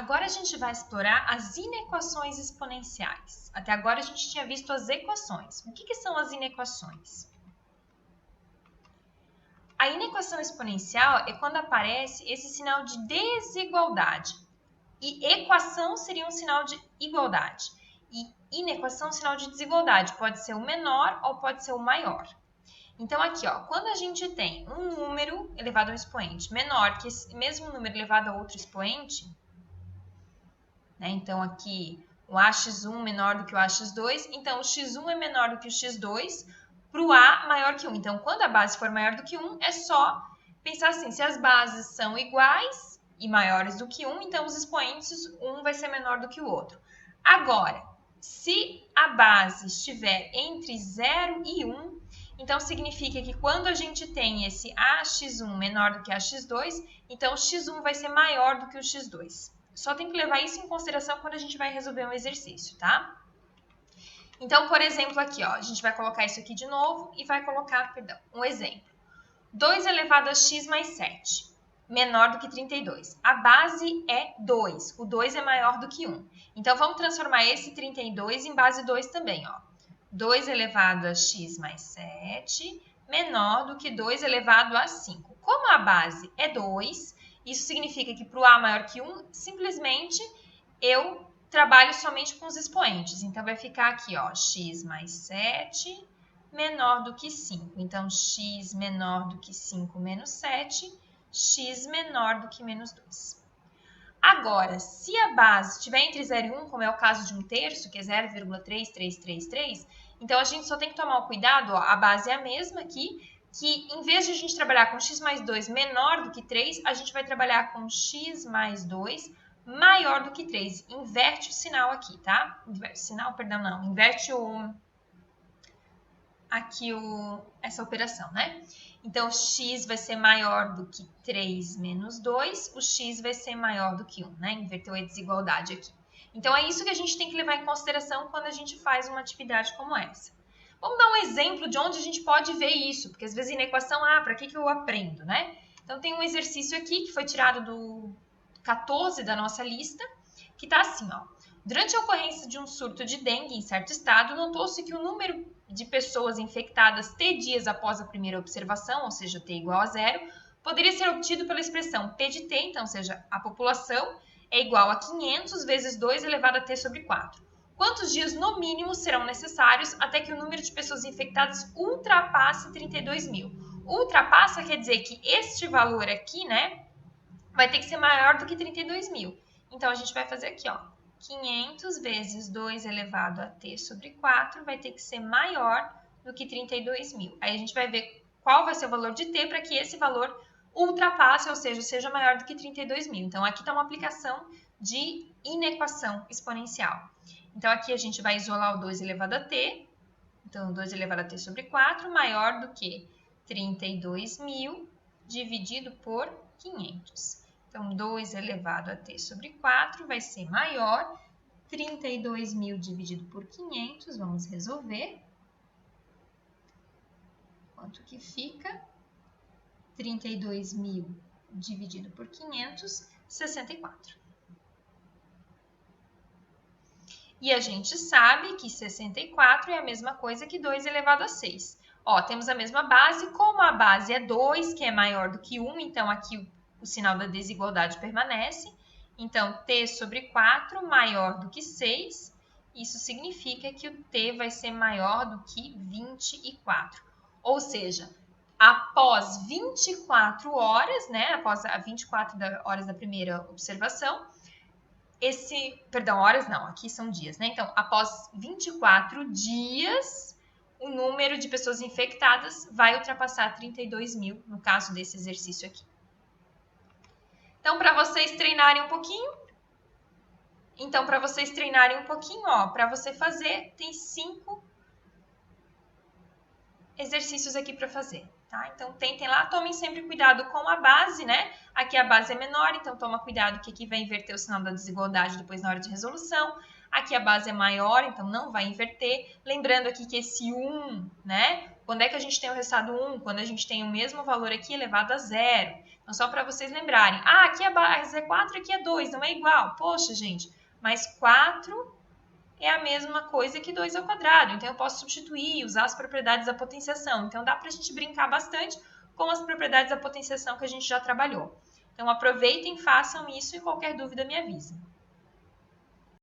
Agora a gente vai explorar as inequações exponenciais. Até agora a gente tinha visto as equações. O que são as inequações? A inequação exponencial é quando aparece esse sinal de desigualdade. E equação seria um sinal de igualdade. E inequação é um sinal de desigualdade. Pode ser o menor ou pode ser o maior. Então, aqui, ó, quando a gente tem um número elevado a um expoente menor que esse mesmo número elevado a outro expoente, né? Então, aqui, o ax1 menor do que o ax2, então o x1 é menor do que o x2 para o a maior que 1. Então, quando a base for maior do que 1, é só pensar assim, se as bases são iguais e maiores do que 1, então os expoentes, um vai ser menor do que o outro. Agora, se a base estiver entre 0 e 1, então significa que quando a gente tem esse ax1 menor do que ax2, então o x1 vai ser maior do que o x2. Só tem que levar isso em consideração quando a gente vai resolver um exercício, tá? Então, por exemplo, aqui, ó, a gente vai colocar isso aqui de novo e vai colocar, um exemplo. 2 elevado a x mais 7, menor do que 32. A base é 2, o 2 é maior do que 1. Então, vamos transformar esse 32 em base 2 também, ó. 2 elevado a x mais 7, menor do que 2 elevado a 5. Como a base é 2, isso significa que para o a maior que 1, simplesmente eu trabalho somente com os expoentes. Então, vai ficar aqui, ó, x mais 7 menor do que 5. Então, x menor do que 5 menos 7, x menor do que menos 2. Agora, se a base estiver entre 0 e 1, como é o caso de um terço, que é 0,3333, então a gente só tem que tomar o cuidado, ó, a base é a mesma aqui, que em vez de a gente trabalhar com x mais 2 menor do que 3, a gente vai trabalhar com x mais 2 maior do que 3. Inverte o sinal aqui, tá? Inverte essa operação, né? Então, x vai ser maior do que 3 menos 2, o x vai ser maior do que 1, né? Inverteu a desigualdade aqui. Então, é isso que a gente tem que levar em consideração quando a gente faz uma atividade como essa. Vamos dar um exemplo de onde a gente pode ver isso, porque às vezes na equação, para que eu aprendo, né? Então, tem um exercício aqui que foi tirado do 14 da nossa lista, que está assim, ó. Durante a ocorrência de um surto de dengue em certo estado, notou-se que o número de pessoas infectadas T dias após a primeira observação, ou seja, T igual a 0, poderia ser obtido pela expressão P de T, então, ou seja, a população é igual a 500 vezes 2 elevado a T sobre 4. Quantos dias, no mínimo, serão necessários até que o número de pessoas infectadas ultrapasse 32 mil? Ultrapassa quer dizer que este valor aqui, né, vai ter que ser maior do que 32 mil. Então, a gente vai fazer aqui, ó. 500 vezes 2 elevado a t sobre 4 vai ter que ser maior do que 32 mil. Aí a gente vai ver qual vai ser o valor de t para que esse valor ultrapasse, ou seja, seja maior do que 32 mil. Então, aqui está uma aplicação de inequação exponencial. Então, aqui a gente vai isolar o 2 elevado a t. Então, 2 elevado a t sobre 4 maior do que 32 mil dividido por 500. Então, 2 elevado a t sobre 4 vai ser maior. 32 mil dividido por 500, vamos resolver. Quanto que fica? 32 mil dividido por 500, 64. E a gente sabe que 64 é a mesma coisa que 2 elevado a 6. Ó, temos a mesma base, como a base é 2, que é maior do que 1, então aqui o sinal da desigualdade permanece. Então, t sobre 4 maior do que 6, isso significa que o t vai ser maior do que 24. Ou seja, após 24 horas, né, após as 24 horas da primeira observação, horas não, aqui são dias, né? Então, após 24 dias, o número de pessoas infectadas vai ultrapassar 32 mil, no caso desse exercício aqui. Então, para vocês treinarem um pouquinho, ó, para você fazer, tem 5 exercícios aqui para fazer, tá? Então, tentem lá, tomem sempre cuidado com a base, né? Aqui a base é menor, então toma cuidado que aqui vai inverter o sinal da desigualdade depois na hora de resolução. Aqui a base é maior, então não vai inverter. Lembrando aqui que esse 1, né? Quando é que a gente tem o resultado 1? Quando a gente tem o mesmo valor aqui elevado a 0. Então, só para vocês lembrarem. Ah, aqui a base é 4, aqui é 2, não é igual. Poxa, gente, mas 4 é a mesma coisa que 2 ao quadrado. Então, eu posso substituir, usar as propriedades da potenciação. Então, dá para a gente brincar bastante com as propriedades da potenciação que a gente já trabalhou. Então, aproveitem, façam isso e qualquer dúvida me avise.